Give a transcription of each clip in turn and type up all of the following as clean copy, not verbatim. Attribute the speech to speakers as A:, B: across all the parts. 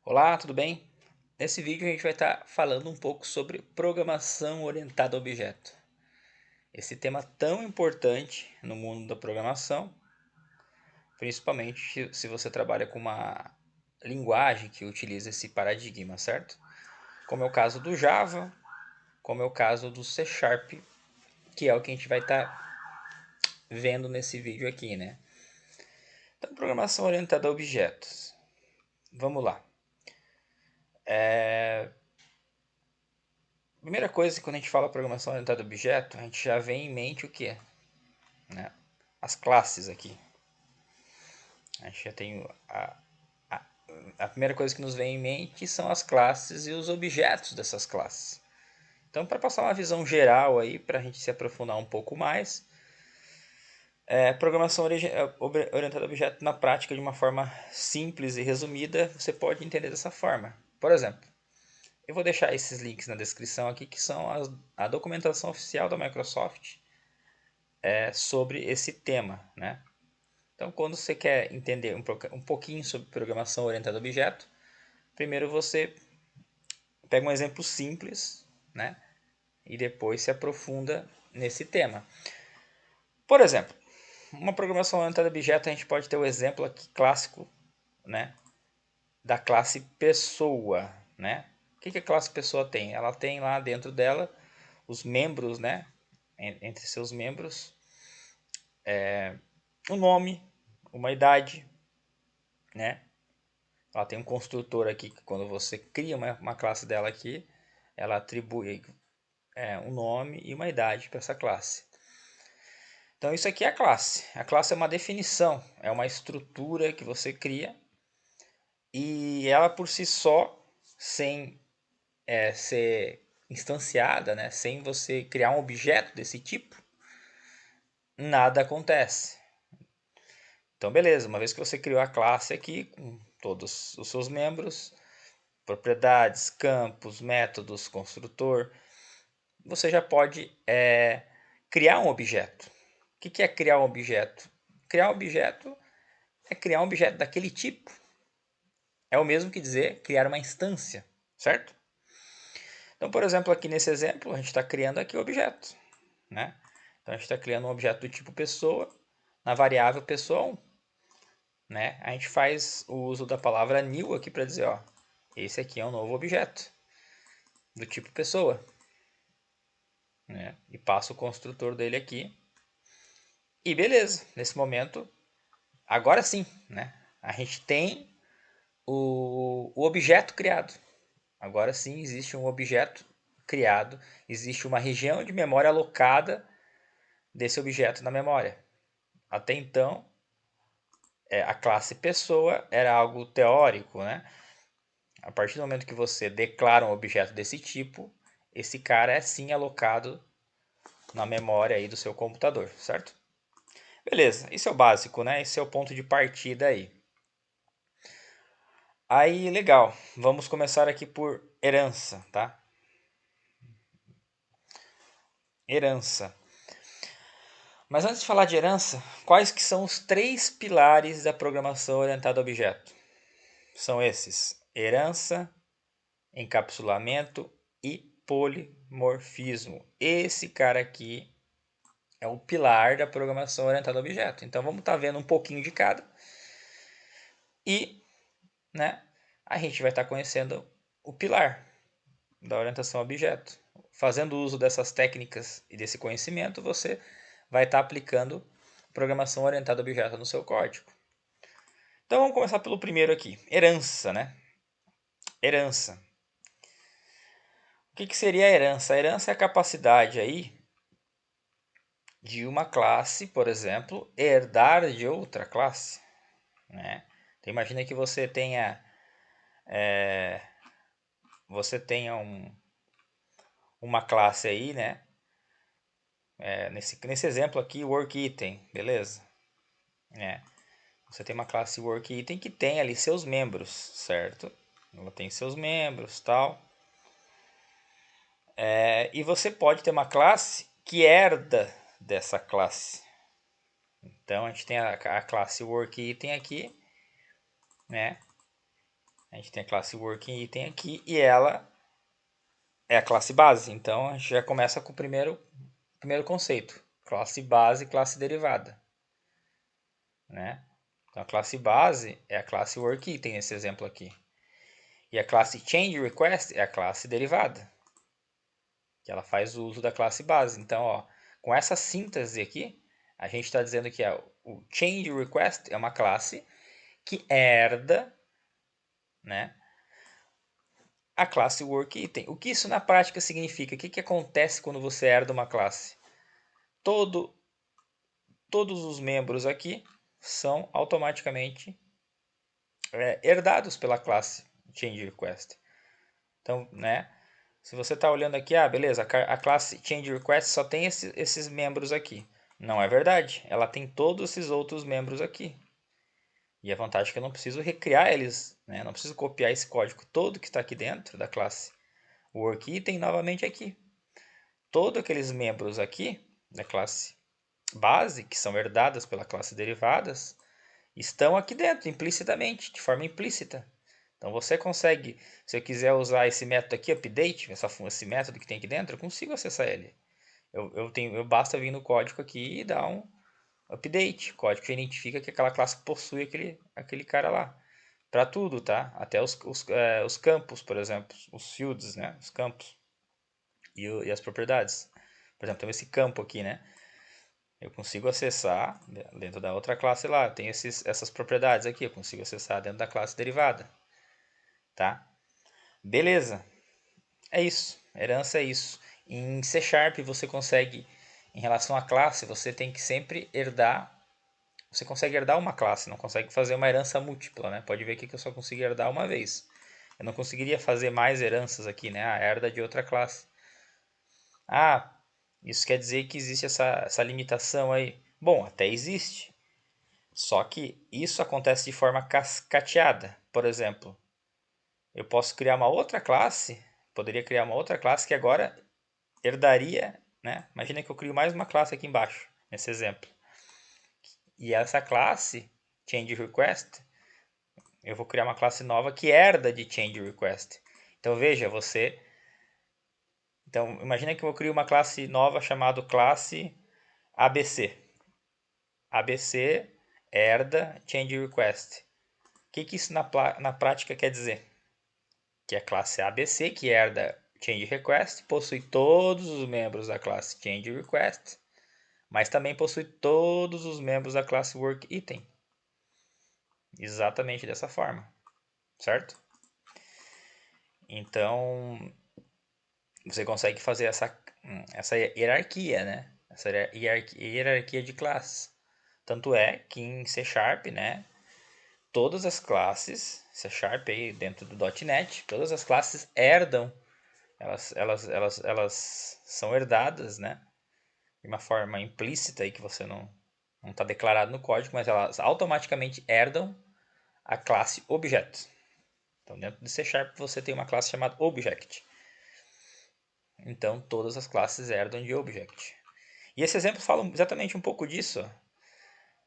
A: Olá, tudo bem? Nesse vídeo a gente vai estar falando um pouco sobre programação orientada a objeto. Esse tema tão importante no mundo da programação, principalmente se você trabalha com uma linguagem que utiliza esse paradigma, certo? Como é o caso do Java, como é o caso do C Sharp, que é o que a gente vai estar vendo nesse vídeo aqui, né? Então, programação orientada a objetos. Vamos lá. Primeira coisa, quando a gente fala programação orientada a objeto, a gente já vem em mente o que? Né? As classes aqui. A gente já tem a, a primeira coisa que nos vem em mente são as classes e os objetos dessas classes. Então, para passar uma visão geral aí, para a gente se aprofundar um pouco mais, programação orientada a objeto na prática de uma forma simples e resumida, você pode entender dessa forma. Por exemplo, eu vou deixar esses links na descrição aqui, que são a documentação oficial da Microsoft sobre esse tema, né? Então, quando você quer entender um pouquinho sobre programação orientada a objeto, primeiro você pega um exemplo simples, né? E depois se aprofunda nesse tema. Por exemplo, uma programação orientada a objeto, a gente pode ter o exemplo aqui clássico, né? Da classe pessoa, né? O que a classe pessoa tem? Ela tem lá dentro dela os membros, né? Entre seus membros, um nome, uma idade, né? Ela tem um construtor aqui que quando você cria uma classe dela aqui, ela atribui um nome e uma idade para essa classe. Então isso aqui é a classe. A classe é uma definição, é uma estrutura que você cria e ela por si só, sem ser instanciada, né, sem você criar um objeto desse tipo, nada acontece. Então beleza, uma vez que você criou a classe aqui com todos os seus membros, propriedades, campos, métodos, construtor, você já pode criar um objeto. O que é criar um objeto? Criar um objeto é criar um objeto daquele tipo. É o mesmo que dizer criar uma instância, certo? Então, por exemplo, aqui nesse exemplo, a gente está criando aqui o objeto, né? Então, a gente está criando um objeto do tipo pessoa, na variável pessoa 1, né? A gente faz o uso da palavra new aqui para dizer, ó, esse aqui é um novo objeto do tipo pessoa, né? E passo o construtor dele aqui. E beleza, nesse momento, agora sim, né? A gente tem o objeto criado. Agora sim existe um objeto criado, existe uma região de memória alocada desse objeto na memória. Até então, a classe pessoa era algo teórico, né? A partir do momento que você declara um objeto desse tipo, esse cara é sim alocado na memória aí do seu computador, certo? Beleza, isso é o básico, né? Esse é o ponto de partida aí. Aí, legal. Vamos começar aqui por herança, tá? Herança. Mas antes de falar de herança, quais que são os 3 pilares da programação orientada a objeto? São esses: herança, encapsulamento e polimorfismo. Esse cara aqui é o pilar da programação orientada a objeto. Então vamos estar vendo um pouquinho de cada e, né, a gente vai estar conhecendo o pilar da orientação a objeto. Fazendo uso dessas técnicas e desse conhecimento, você vai estar aplicando programação orientada a objeto no seu código. Então vamos começar pelo primeiro aqui, herança, né? Herança. O que seria a herança? A herança é a capacidade aí de uma classe, por exemplo, herdar de outra classe, né? Então imagina que você tenha uma classe aí, né? Nesse exemplo aqui, work item, beleza? Você tem uma classe work item que tem ali seus membros, certo? Ela tem seus membros, tal. E você pode ter uma classe que herda dessa classe. Então a gente tem a classe work item aqui, né? A gente tem a classe Working Item aqui e ela é a classe base. Então a gente já começa com o primeiro conceito. Classe base e classe derivada. Né? Então a classe base é a classe Work Item nesse exemplo aqui. E a classe Change Request é a classe derivada. Que ela faz o uso da classe base. Então, ó, com essa síntese aqui, a gente está dizendo que o Change Request é uma classe que herda, né, a classe WorkItem. O que isso na prática significa? O que acontece quando você herda uma classe? Todos os membros aqui são automaticamente herdados pela classe Change Request. Então, né, se você está olhando aqui, beleza, a classe Change Request só tem esses membros aqui. Não é verdade, ela tem todos esses outros membros aqui. E a vantagem é que eu não preciso recriar eles, né? Não preciso copiar esse código todo que está aqui dentro da classe WorkItem novamente aqui. Todos aqueles membros aqui da classe base, que são herdadas pela classe derivadas, estão aqui dentro, implicitamente, de forma implícita. Então você consegue, se eu quiser usar esse método aqui, update, esse método que tem aqui dentro, eu consigo acessar ele. Eu basta vir no código aqui e dar um update, código que identifica que aquela classe possui aquele cara lá. Para tudo, tá? Até os campos, por exemplo, os fields, né? Os campos e as propriedades. Por exemplo, tem esse campo aqui, né? Eu consigo acessar dentro da outra classe lá. Tem essas propriedades aqui, eu consigo acessar dentro da classe derivada. Tá? Beleza. É isso. Herança é isso. Em C Sharp você consegue, em relação à classe, você tem que sempre herdar. Você consegue herdar uma classe, não consegue fazer uma herança múltipla, né? Pode ver aqui que eu só consigo herdar uma vez. Eu não conseguiria fazer mais heranças aqui, né? A herda de outra classe. Isso quer dizer que existe essa limitação aí. Bom, até existe. Só que isso acontece de forma cascateada. Por exemplo, eu posso criar uma outra classe, poderia criar uma outra classe que agora herdaria, né? Imagina que eu crio mais uma classe aqui embaixo, nesse exemplo. E essa classe, Change Request, eu vou criar uma classe nova que herda de Change Request. Então veja, Então imagina que eu crio uma classe nova chamada classe ABC. ABC herda Change Request. O que isso na prática quer dizer? Que a classe ABC, que herda Change Request, possui todos os membros da classe Change Request, mas também possui todos os membros da classe WorkItem. Exatamente dessa forma, certo? Então, você consegue fazer essa hierarquia, né? Essa hierarquia de classes. Tanto é que em C Sharp, né? Todas as classes, C Sharp aí dentro do .NET, todas as classes herdam, elas são herdadas, né? De uma forma implícita aí que você não está declarado no código, mas elas automaticamente herdam a classe Object. Então dentro de C Sharp você tem uma classe chamada Object. Então todas as classes herdam de Object. E esse exemplo fala exatamente um pouco disso, ó,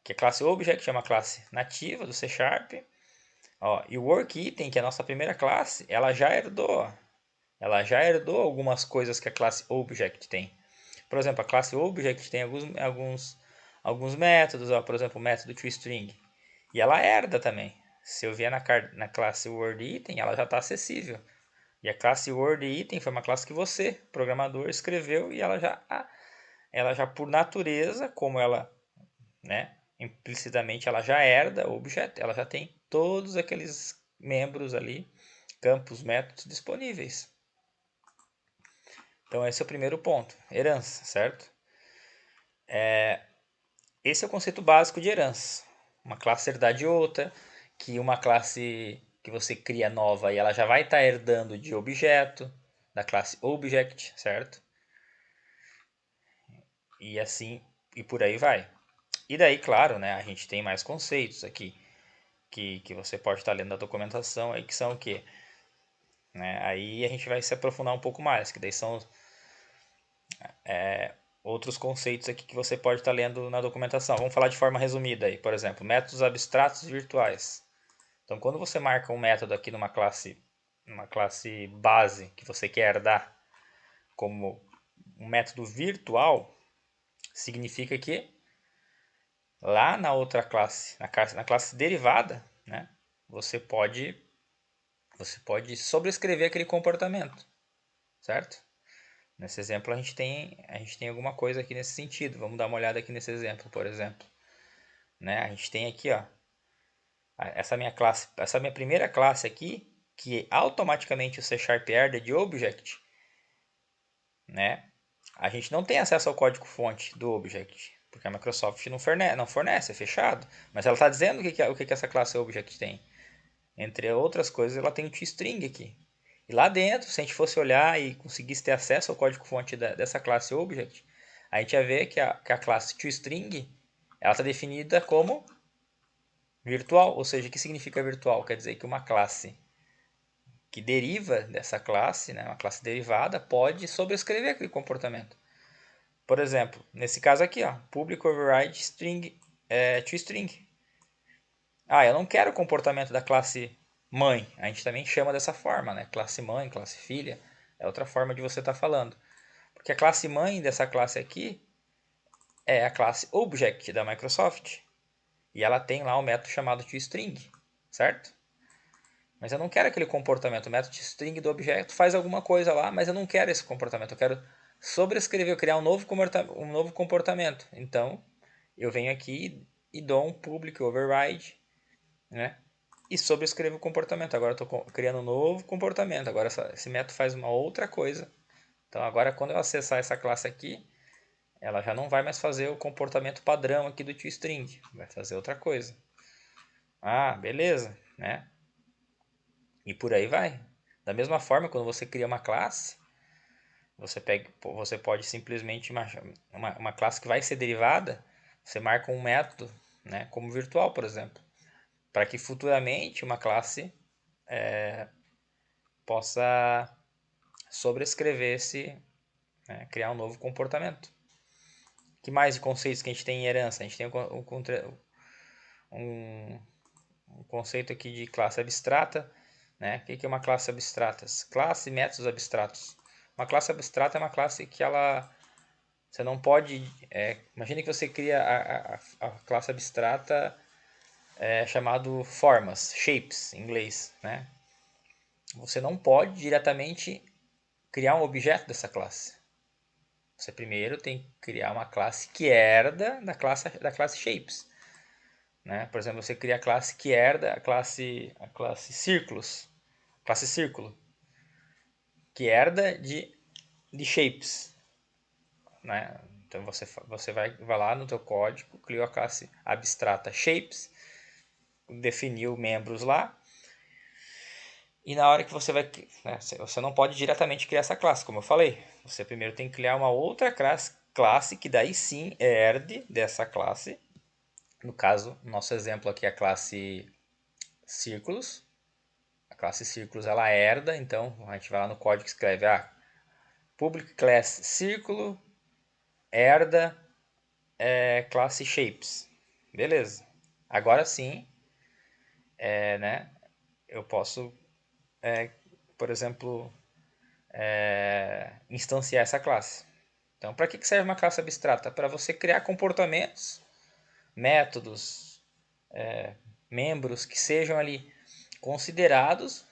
A: que a classe Object é uma classe nativa do C Sharp. Ó, e o WorkItem, que é a nossa primeira classe, ela já herdou. Ela já herdou algumas coisas que a classe Object tem. Por exemplo, a classe Object tem alguns métodos, ó, por exemplo, o método toString. E ela herda também. Se eu vier na classe WordItem, ela já está acessível. E a classe WordItem foi uma classe que você, programador, escreveu e ela já por natureza, como ela, né, implicitamente ela já herda o objeto, ela já tem todos aqueles membros ali, campos, métodos disponíveis. Então esse é o primeiro ponto, herança, certo? Esse é o conceito básico de herança. Uma classe herdar de outra, que uma classe que você cria nova e ela já vai estar herdando de objeto, da classe Object, certo? E assim, e por aí vai. E daí, claro, né, a gente tem mais conceitos aqui, que você pode estar lendo a documentação aí, que são o quê? Né? Aí a gente vai se aprofundar um pouco mais, que daí são outros conceitos aqui que você pode estar lendo na documentação. Vamos falar de forma resumida aí, por exemplo, métodos abstratos virtuais. Então, quando você marca um método aqui numa classe base que você quer herdar como um método virtual, significa que lá na outra classe, na classe derivada, né, você pode sobrescrever aquele comportamento, certo? Nesse exemplo a gente tem alguma coisa aqui nesse sentido. Vamos dar uma olhada aqui nesse exemplo, por exemplo. Né? A gente tem aqui, ó, essa minha primeira classe aqui, que automaticamente o C# herda de object, né? A gente não tem acesso ao código-fonte do object, porque a Microsoft não fornece, é fechado. Mas ela está dizendo o que essa classe object tem. Entre outras coisas, ela tem um toString aqui. E lá dentro, se a gente fosse olhar e conseguisse ter acesso ao código-fonte dessa classe object, a gente ia ver que a classe toString está definida como virtual. Ou seja, o que significa virtual? Quer dizer que uma classe que deriva dessa classe, né, uma classe derivada, pode sobrescrever aquele comportamento. Por exemplo, nesse caso aqui, ó, public override string, toString. Eu não quero o comportamento da classe mãe. A gente também chama dessa forma, né? Classe mãe, classe filha. É outra forma de você estar falando. Porque a classe mãe dessa classe aqui é a classe object da Microsoft. E ela tem lá um método chamado toString, certo? Mas eu não quero aquele comportamento. O método toString do objeto faz alguma coisa lá, mas eu não quero esse comportamento. Eu quero sobrescrever, criar um novo comportamento. Então, eu venho aqui e dou um public override, né? E sobrescrevo o comportamento. Agora eu estou criando um novo comportamento. Agora esse método faz uma outra coisa. Então agora quando eu acessar essa classe aqui, ela já não vai mais fazer o comportamento padrão aqui do toString. Vai fazer outra coisa. Beleza, né? E por aí vai. Da mesma forma, quando você cria uma classe, você pode simplesmente uma classe que vai ser derivada, você marca um método, né, como virtual, por exemplo, para que futuramente uma classe possa sobrescrever né, criar um novo comportamento. Que mais de conceitos que a gente tem em herança? A gente tem um conceito aqui de classe abstrata, né? O que é uma classe abstrata? Classe e métodos abstratos. Uma classe abstrata é uma classe que você não pode... imagine que você cria a classe abstrata chamado formas, shapes, em inglês, né? Você não pode diretamente criar um objeto dessa classe. Você primeiro tem que criar uma classe que herda da classe shapes. Né? Por exemplo, você cria a classe que herda a classe círculos, classe círculo, que herda de shapes. Né? Então você vai lá no teu código, criou a classe abstrata shapes, definiu membros lá, e na hora que você vai... Né, você não pode diretamente criar essa classe, como eu falei. Você primeiro tem que criar uma outra classe que daí sim herde dessa classe. No caso, nosso exemplo aqui é a classe círculos. A classe círculos ela herda, então a gente vai lá no código e escreve public class círculo herda classe shapes. Beleza. Agora sim, né, eu posso, por exemplo, instanciar essa classe. Então, para que serve uma classe abstrata? Para você criar comportamentos, métodos, membros que sejam ali considerados,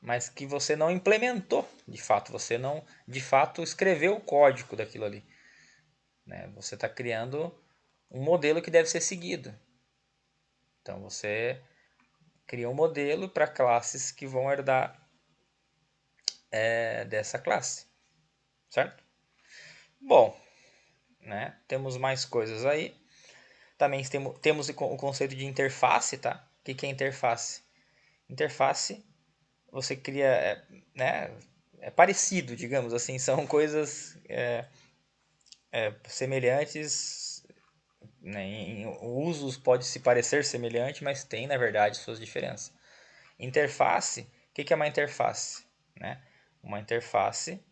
A: mas que você não implementou de fato. Você não, de fato, escreveu o código daquilo ali. Né? Você está criando um modelo que deve ser seguido. Então, você cria um modelo para classes que vão herdar dessa classe. Certo? Bom, né? Temos mais coisas aí. Também temos o conceito de interface, tá? O que é interface? Interface, você cria, né? É parecido, digamos assim, são coisas semelhantes, né? Em usos pode se parecer semelhante, mas tem, na verdade, suas diferenças. Interface, o que é uma interface? Né? Uma interface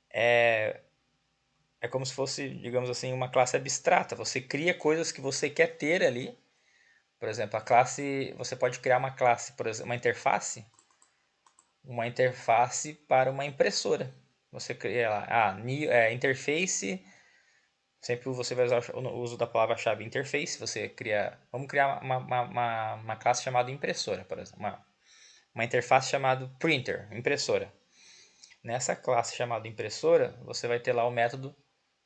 A: é como se fosse, digamos assim, uma classe abstrata. Você cria coisas que você quer ter ali Por exemplo, a classe, você pode criar uma classe, por exemplo, uma interface para uma impressora. Você cria lá, interface, sempre você vai usar o uso da palavra-chave interface, você cria, vamos criar uma classe chamada impressora, por exemplo, uma interface chamada printer, impressora. Nessa classe chamada impressora, você vai ter lá o método,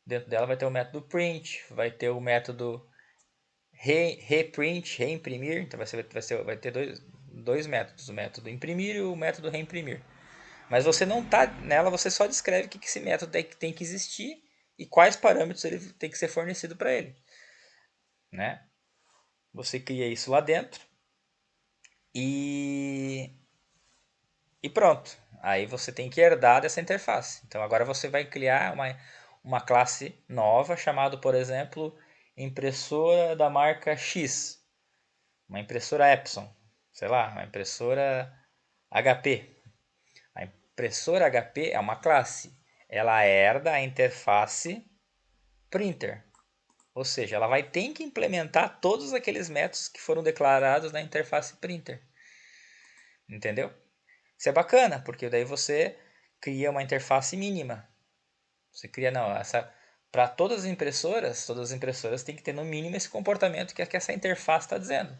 A: dentro dela vai ter o método print, vai ter o método reprint, reimprimir, então vai ter dois métodos, o método imprimir e o método reimprimir. Mas você não tá nela, você só descreve que esse método tem que existir e quais parâmetros ele tem que ser fornecido para ele, né? Você cria isso lá dentro e pronto. Aí você tem que herdar dessa interface. Então agora você vai criar uma classe nova chamada, por exemplo, impressora da marca X, uma impressora Epson, sei lá, uma impressora HP. A impressora HP é uma classe. Ela herda a interface printer. Ou seja, ela vai ter que implementar todos aqueles métodos que foram declarados na interface printer. Entendeu? Isso é bacana, porque daí você cria uma interface mínima. Você cria, não, essa para todas as impressoras têm que ter no mínimo esse comportamento que essa interface está dizendo.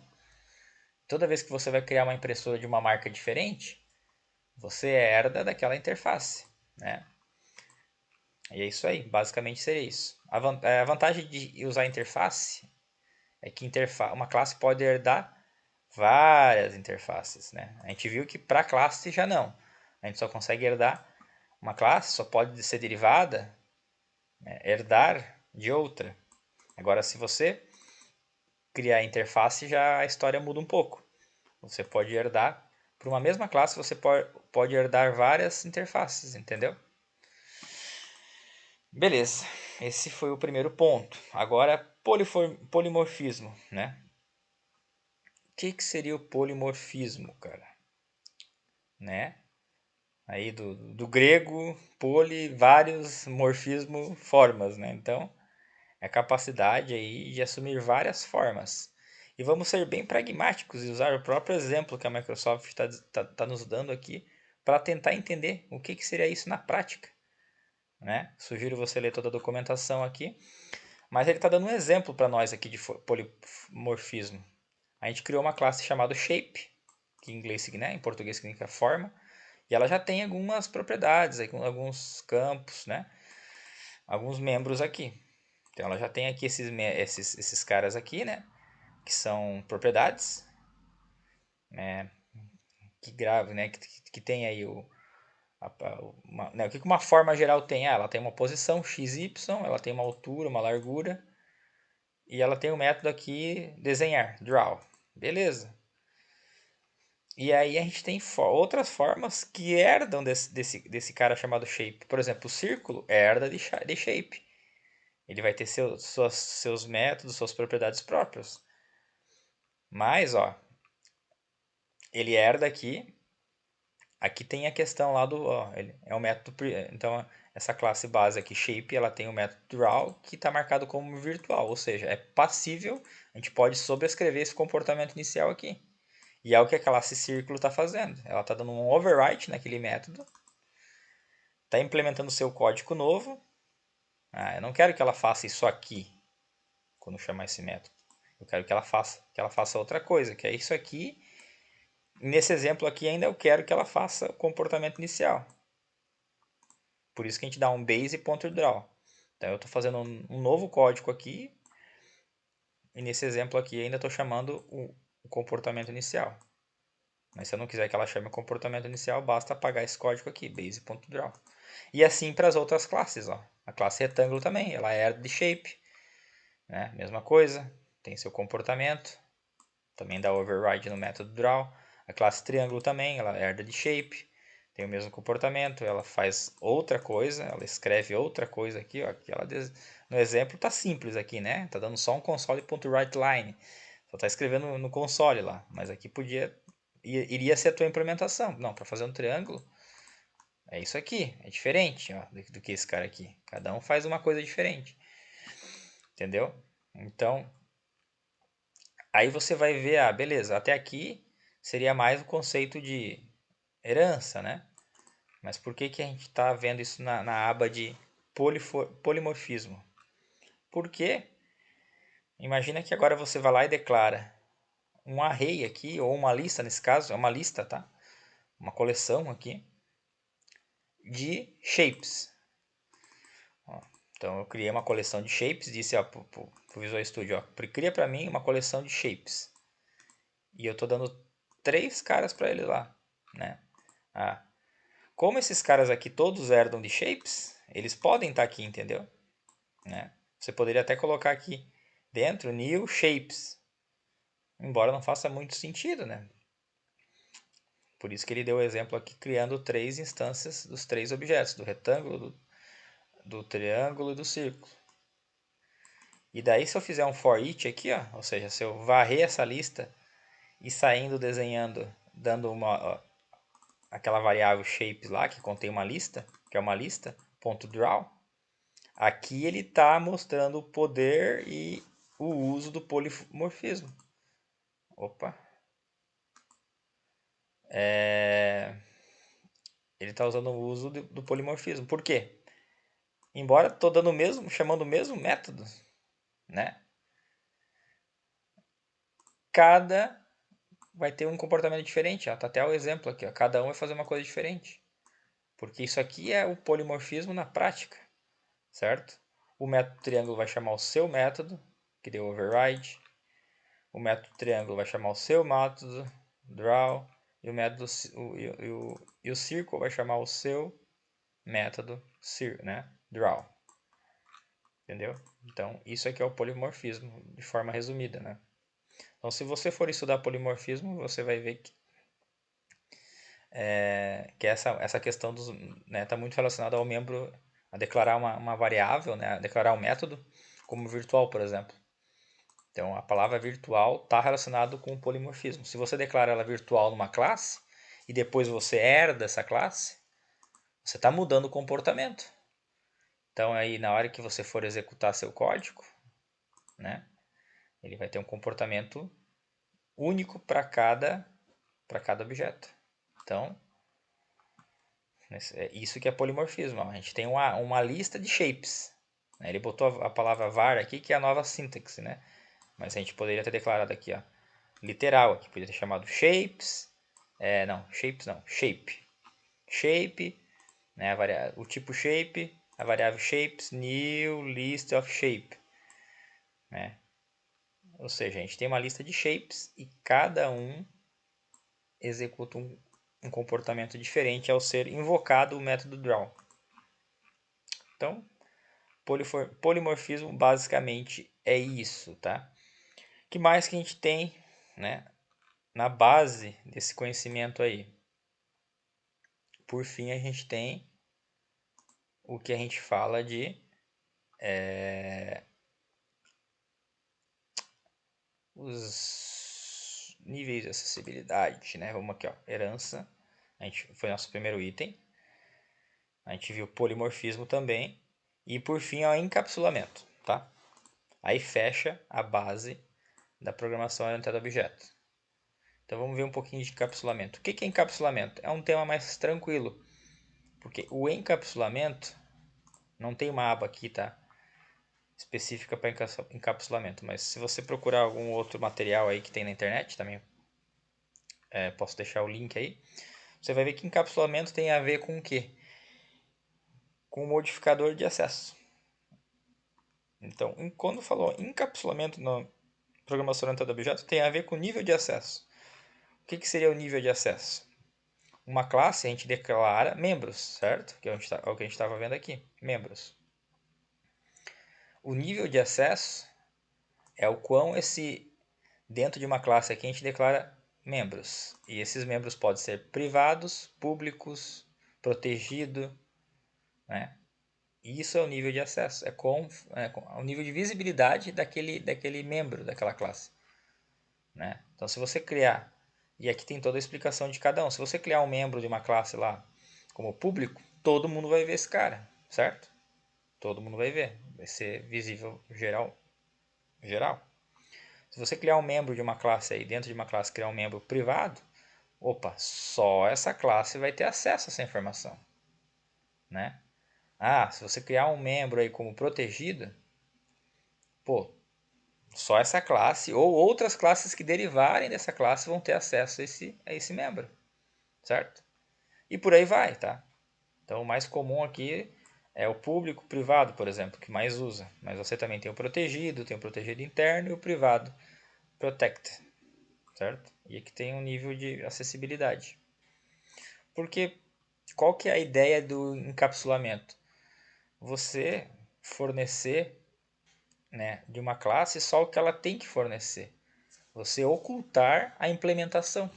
A: Toda vez que você vai criar uma impressora de uma marca diferente, você herda daquela interface, né? E é isso aí, basicamente seria isso. A vantagem de usar interface é que uma classe pode herdar várias interfaces, né? A gente viu que para classe já não. A gente só consegue herdar uma classe, só pode ser derivada, né, herdar de outra. Agora, se você criar interface, já a história muda um pouco. Você pode herdar, por uma mesma classe, você pode herdar várias interfaces, entendeu? Beleza, esse foi o primeiro ponto. Agora, polimorfismo, né? O que seria o polimorfismo, cara? Né? Aí do grego, poli, vários, morfismo, formas, né? Então, é a capacidade aí de assumir várias formas. E vamos ser bem pragmáticos e usar o próprio exemplo que a Microsoft tá nos dando aqui para tentar entender o que seria isso na prática, né? Sugiro você ler toda a documentação aqui, mas ele está dando um exemplo para nós aqui de polimorfismo. A gente criou uma classe chamada shape, que em inglês, né, em português significa forma, e ela já tem algumas propriedades, alguns campos, né? Alguns membros aqui. Então ela já tem aqui esses caras aqui, né? Que são propriedades, né? Que grave, né? Que tem aí o que uma forma geral tem? Ela tem uma posição x, y, ela tem uma altura, uma largura, e ela tem o método aqui desenhar, draw. Beleza. E aí a gente tem outras formas que herdam desse cara chamado shape. Por exemplo, o círculo herda de shape. Ele vai ter seus métodos, suas propriedades próprias. Mas, ó, ele herda aqui. Aqui tem a questão lá do, ó, ele é o método, então essa classe base aqui, shape, ela tem o método draw que está marcado como virtual, ou seja, é passível, a gente pode sobrescrever esse comportamento inicial aqui. E é o que a classe círculo está fazendo. Ela está dando um overwrite naquele método, está implementando seu código novo. Eu não quero que ela faça isso aqui, quando chamar esse método. Eu quero que ela faça outra coisa, que é isso aqui. Nesse exemplo aqui ainda eu quero que ela faça o comportamento inicial. Por isso que a gente dá um base.draw. Então eu estou fazendo um novo código aqui. E nesse exemplo aqui ainda estou chamando o comportamento inicial. Mas se eu não quiser que ela chame o comportamento inicial, basta apagar esse código aqui, base.draw. E assim para as outras classes. Ó. A classe retângulo também, ela é de shape. Né? Mesma coisa, tem seu comportamento. Também dá override no método draw. A classe triângulo também, ela herda de shape, tem o mesmo comportamento, ela faz outra coisa, ela escreve outra coisa aqui, ó, que no exemplo está simples aqui, né? Tá dando só um console.writeLine, só está escrevendo no console lá, mas aqui iria ser a tua implementação. Não, para fazer um triângulo é isso aqui, é diferente, ó, do que esse cara aqui. Cada um faz uma coisa diferente, entendeu? Então Aí você vai ver, beleza, até aqui seria mais o conceito de herança, né? Mas por que que a gente está vendo isso na aba de polimorfismo? Porque imagina que agora você vai lá e declara um array aqui, ou uma lista nesse caso, é uma lista, tá? Uma coleção aqui de shapes. Ó, então eu criei uma coleção de shapes, disse para o Visual Studio, cria para mim uma coleção de shapes. E eu estou dando 3 caras para ele lá, né? Como esses caras aqui todos herdam de shapes, eles podem estar aqui, entendeu? Né? Você poderia até colocar aqui dentro new shapes, embora não faça muito sentido, né? Por isso que ele deu o exemplo aqui, criando 3 instâncias dos 3 objetos, do retângulo, do triângulo e do círculo. E daí se eu fizer um for each aqui, ó, ou seja, se eu varrer essa lista e saindo desenhando, dando aquela variável shape lá, que contém uma lista, que é uma lista, .draw, aqui ele está mostrando o poder e o uso do polimorfismo. Opa! Ele está usando o uso do polimorfismo. Por quê? Embora estou dando chamando o mesmo método, né? Cada vai ter um comportamento diferente. Ó. Tá até o exemplo aqui. Ó. Cada um vai fazer uma coisa diferente. Porque isso aqui é o polimorfismo na prática, certo? O método triângulo vai chamar o seu método, que deu override. O método triângulo vai chamar o seu método, draw. E o método o círculo vai chamar o seu método, né? Draw. Entendeu? Então, isso aqui é o polimorfismo, de forma resumida, né? Então, se você for estudar polimorfismo, você vai ver que essa questão está né, muito relacionada ao membro, a declarar uma variável, né, a declarar um método, como virtual, por exemplo. Então, a palavra virtual está relacionada com o polimorfismo. Se você declara ela virtual numa classe, e depois você herda essa classe, você está mudando o comportamento. Então, aí, na hora que você for executar seu código, né, ele vai ter um comportamento único para cada objeto. Então, isso que é polimorfismo. Ó. A gente tem uma lista de shapes. Né? Ele botou a palavra var aqui, que é a nova sintaxe, né? Mas a gente poderia ter declarado aqui, ó, literal, aqui poderia ter chamado shapes. Shape. Shape, né? O tipo shape, a variável shapes, new list of shape. Né? Ou seja, a gente tem uma lista de shapes e cada um executa um comportamento diferente ao ser invocado o método draw. Então, polimorfismo basicamente é isso, tá? O que mais que a gente tem, né, na base desse conhecimento aí? Por fim, a gente tem o que a gente fala de os níveis de acessibilidade, né? Vamos aqui, ó, herança, foi nosso primeiro item. A gente viu polimorfismo também. E por fim, o encapsulamento, tá? Aí fecha a base da programação orientada a objeto. Então vamos ver um pouquinho de encapsulamento. O que é encapsulamento? É um tema mais tranquilo, porque o encapsulamento não tem uma aba aqui, tá? Específica para encapsulamento, mas se você procurar algum outro material aí que tem na internet também, posso deixar o link aí. Você vai ver que encapsulamento tem a ver com o quê? Com o modificador de acesso. Então, quando falou encapsulamento na programação orientada a objeto, tem a ver com nível de acesso. O que seria o nível de acesso? Uma classe a gente declara membros, certo? Que é o que a gente estava vendo aqui, membros. O nível de acesso é o quão dentro de uma classe aqui a gente declara membros. E esses membros podem ser privados, públicos, protegido, né? E isso é o nível de acesso, é o nível de visibilidade daquele membro daquela classe. Né? Então, se você criar, e aqui tem toda a explicação de cada um, se você criar um membro de uma classe lá como público, todo mundo vai ver esse cara, certo? Todo mundo vai ver, vai ser visível geral. Se você criar um membro de uma classe aí, dentro de uma classe criar um membro privado, opa, só essa classe vai ter acesso a essa informação, né? Ah, se você criar um membro aí como protegido, pô, só essa classe ou outras classes que derivarem dessa classe vão ter acesso a esse membro, certo? E por aí vai, tá? Então o mais comum aqui é o público privado, por exemplo, que mais usa. Mas você também tem o protegido interno e o privado, protect, certo? E aqui tem um nível de acessibilidade. Porque qual que é a ideia do encapsulamento? Você fornecer, né, de uma classe só o que ela tem que fornecer. Você ocultar a implementação.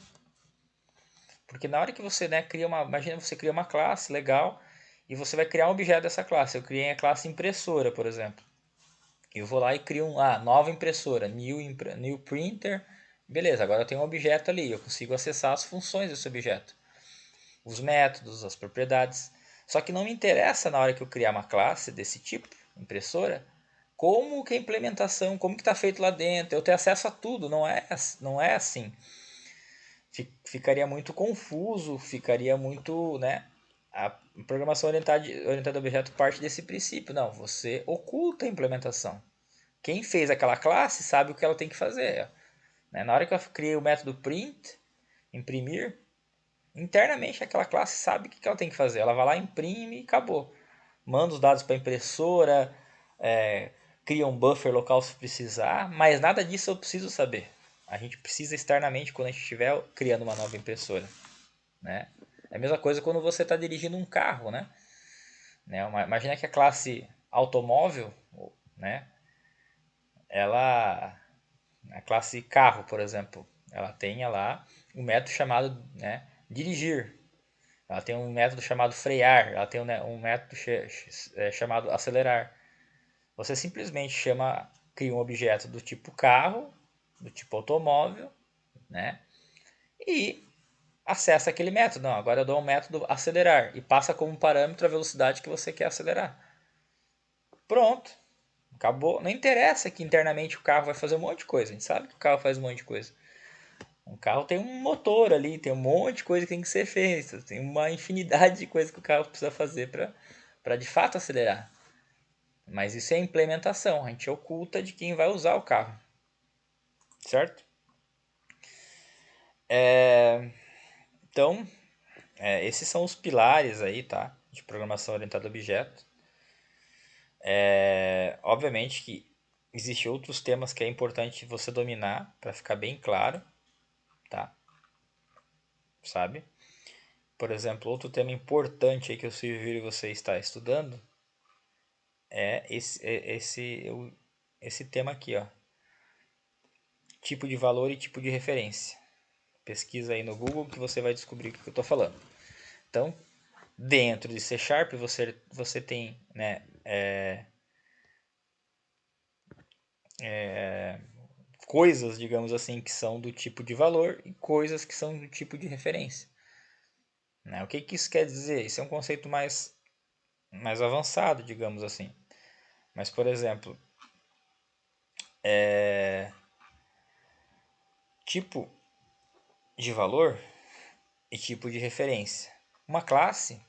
A: Porque na hora que você, né, imagina você cria uma classe legal e você vai criar um objeto dessa classe. Eu criei a classe impressora, por exemplo. Eu vou lá e crio nova impressora, new printer. Beleza, agora eu tenho um objeto ali, eu consigo acessar as funções desse objeto, os métodos, as propriedades. Só que não me interessa na hora que eu criar uma classe desse tipo, impressora, como que a implementação, como que está feito lá dentro. Eu tenho acesso a tudo, não é assim. Ficaria muito confuso, ficaria muito, né? A programação orientada a objeto parte desse princípio. Não, você oculta a implementação. Quem fez aquela classe sabe o que ela tem que fazer. Né? Na hora que eu criei o método print, imprimir, internamente aquela classe sabe o que ela tem que fazer. Ela vai lá, imprime e acabou. Manda os dados para a impressora, cria um buffer local se precisar, mas nada disso eu preciso saber. A gente precisa externamente quando a gente estiver criando uma nova impressora. Né? É a mesma coisa quando você está dirigindo um carro. Né? Imagina que a classe automóvel, né? A classe carro, por exemplo, ela tem lá um método chamado, né, dirigir. Ela tem um método chamado frear. Ela tem um método chamado acelerar. Você simplesmente cria um objeto do tipo carro, do tipo automóvel, né? E acessa aquele método. Não, agora eu dou um método acelerar e passa como parâmetro a velocidade que você quer acelerar. Pronto. Acabou. Não interessa que internamente o carro vai fazer um monte de coisa. A gente sabe que o carro faz um monte de coisa. Um carro tem um motor ali, tem um monte de coisa que tem que ser feita. Tem uma infinidade de coisas que o carro precisa fazer para de fato acelerar. Mas isso é implementação. A gente oculta de quem vai usar o carro. Certo? Então, esses são os pilares aí, tá? De programação orientada a objeto. Obviamente que existem outros temas que é importante você dominar para ficar bem claro, tá? Sabe? Por exemplo, outro tema importante aí que eu sugiro você estar estudando é esse tema aqui, ó. Tipo de valor e tipo de referência. Pesquisa aí no Google que você vai descobrir o que eu estou falando. Então, dentro de C Sharp você tem, né, coisas, digamos assim, que são do tipo de valor e coisas que são do tipo de referência. Né? O que isso quer dizer? Isso é um conceito mais avançado, digamos assim. Mas, por exemplo, tipo de valor e tipo de referência. Uma classe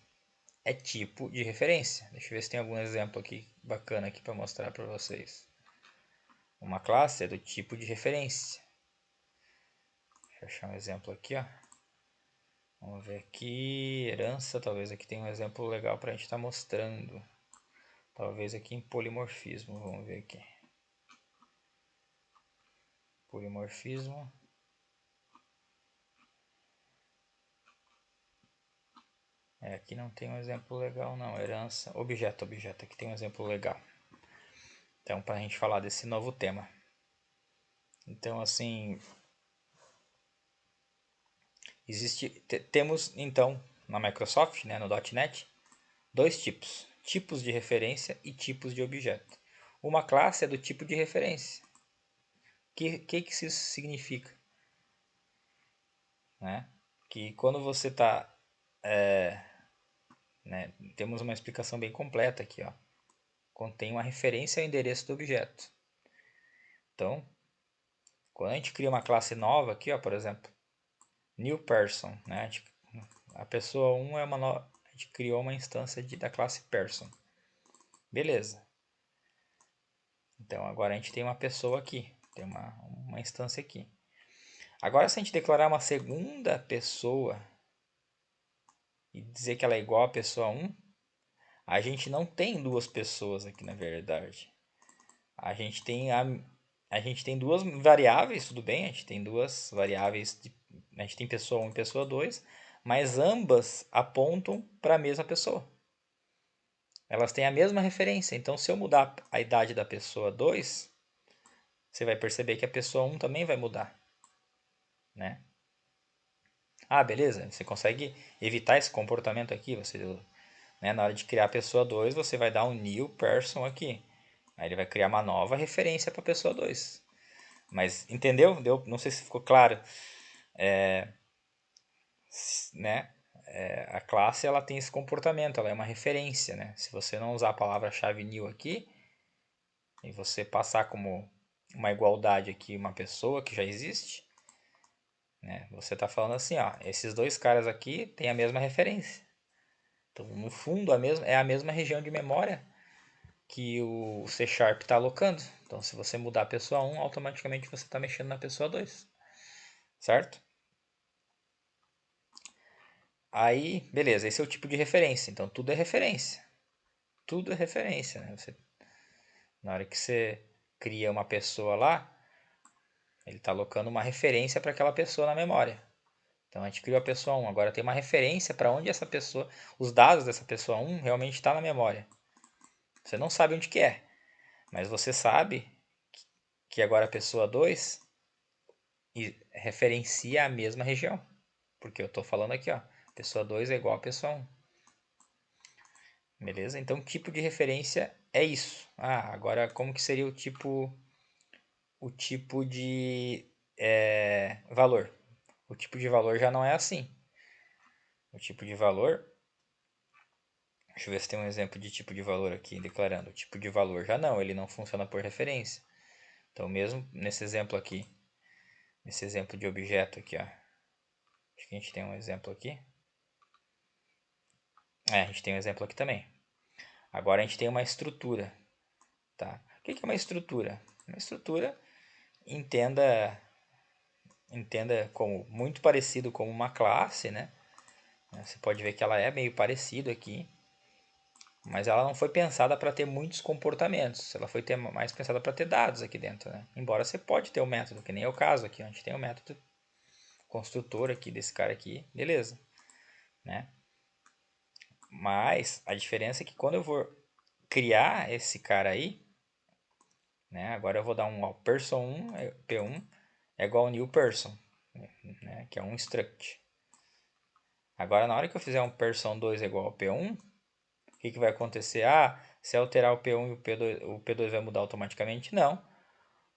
A: é tipo de referência. Deixa eu ver se tem algum exemplo aqui bacana aqui para mostrar para vocês. Uma classe é do tipo de referência. Deixa eu achar um exemplo aqui, ó. Vamos ver aqui, herança, talvez aqui tenha um exemplo legal para a gente estar mostrando. Talvez aqui em polimorfismo, vamos ver aqui. Polimorfismo. Aqui não tem um exemplo legal não, herança, objeto, aqui tem um exemplo legal. Então, para a gente falar desse novo tema. Então, assim, temos então na Microsoft, né, no .NET, dois tipos. Tipos de referência e tipos de objeto. Uma classe é do tipo de referência. O que isso significa? Né? Que quando você está... né, temos uma explicação bem completa aqui. Ó. Contém uma referência ao endereço do objeto. Então, Quando a gente cria uma classe nova aqui, ó, por exemplo, new person, né? A pessoa 1 é uma nova, a gente criou uma instância da classe person. Beleza. Então agora a gente tem uma pessoa aqui, tem uma instância aqui. Agora se a gente declarar uma segunda pessoa e dizer que ela é igual a pessoa 1, a gente não tem duas pessoas aqui na verdade. A gente tem duas variáveis, tudo bem, a gente tem duas variáveis, a gente tem pessoa 1 e pessoa 2, mas ambas apontam para a mesma pessoa. Elas têm a mesma referência, então se eu mudar a idade da pessoa 2, você vai perceber que a pessoa 1 também vai mudar, né? Ah, beleza, você consegue evitar esse comportamento aqui, né, na hora de criar a pessoa 2, você vai dar um new person aqui. Aí ele vai criar uma nova referência para a pessoa 2. Mas entendeu? Não sei se ficou claro. Né? A classe ela tem esse comportamento, ela é uma referência. Né? Se você não usar a palavra-chave new aqui, e você passar como uma igualdade aqui, uma pessoa que já existe, né? Você está falando assim, ó, esses dois caras aqui têm a mesma referência. Então, no fundo, é a mesma região de memória que o C# está alocando. Então, se você mudar a pessoa 1, automaticamente você está mexendo na pessoa 2. Certo? Aí, beleza, esse é o tipo de referência. Então, tudo é referência. Tudo é referência, né? Na hora que você cria uma pessoa lá, ele está alocando uma referência para aquela pessoa na memória. Então, a gente criou a pessoa 1. Agora tem uma referência para onde essa pessoa, os dados dessa pessoa 1 realmente está na memória. Você não sabe onde que é, mas você sabe que agora a pessoa 2 referencia a mesma região. Porque eu estou falando aqui, ó, pessoa 2 é igual a pessoa 1. Beleza? Então, tipo de referência é isso. Ah, agora como que seria o tipo de valor? O tipo de valor já não é assim. O tipo de valor, deixa eu ver se tem um exemplo de tipo de valor aqui declarando. O tipo de valor já não, ele não funciona por referência. Então, mesmo nesse exemplo aqui, nesse exemplo de objeto aqui, ó. Acho que a gente tem um exemplo aqui. A gente tem um exemplo aqui também. Agora a gente tem uma estrutura. Tá? O que é uma estrutura? Uma estrutura, entenda como muito parecido com uma classe, né? Você pode ver que ela é meio parecida aqui, mas ela não foi pensada para ter muitos comportamentos. Ela foi mais pensada para ter dados aqui dentro, né? Embora você pode ter um método, que nem é o caso aqui. A gente tem um método construtor aqui desse cara aqui, beleza, né? Mas a diferença é que quando eu vou criar esse cara aí, né? Agora eu vou dar um person1, p1 é igual ao new person, né? Que é um struct. Agora na hora que eu fizer um person2 é igual ao p1, o que vai acontecer? Ah, se alterar o p1 e o p2 vai mudar automaticamente? Não,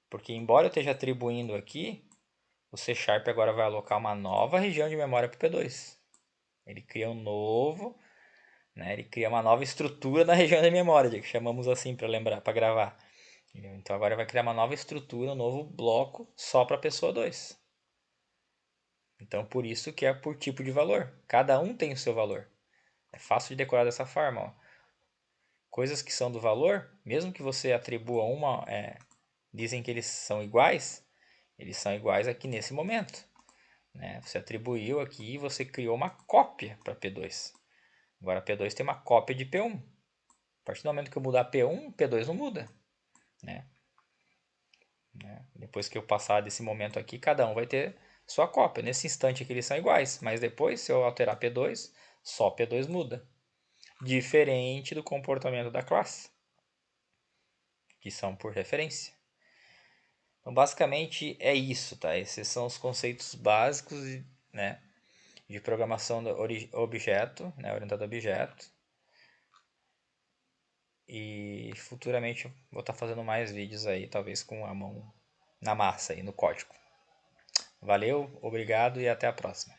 A: porque embora eu esteja atribuindo aqui, o C# agora vai alocar uma nova região de memória para o p2. Ele cria um novo, né? Ele cria uma nova estrutura na região da memória, que chamamos assim para lembrar, para gravar. Então agora vai criar uma nova estrutura, um novo bloco só para a pessoa 2. Então por isso que é por tipo de valor. Cada um tem o seu valor. É fácil de decorar dessa forma. Ó. Coisas que são do valor, mesmo que você atribua uma, dizem que eles são iguais aqui nesse momento. Né? Você atribuiu aqui e você criou uma cópia para P2. Agora P2 tem uma cópia de P1. A partir do momento que eu mudar P1, P2 não muda. Né? Depois que eu passar desse momento aqui, cada um vai ter sua cópia. Nesse instante aqui eles são iguais, mas depois, se eu alterar P2, só P2 muda. Diferente do comportamento da classe, que são por referência. Então, basicamente é isso, tá? Esses são os conceitos básicos, né, de programação do objeto, né, orientado a objeto. E futuramente eu vou estar fazendo mais vídeos aí, talvez com a mão na massa aí, no código. Valeu, obrigado e até a próxima.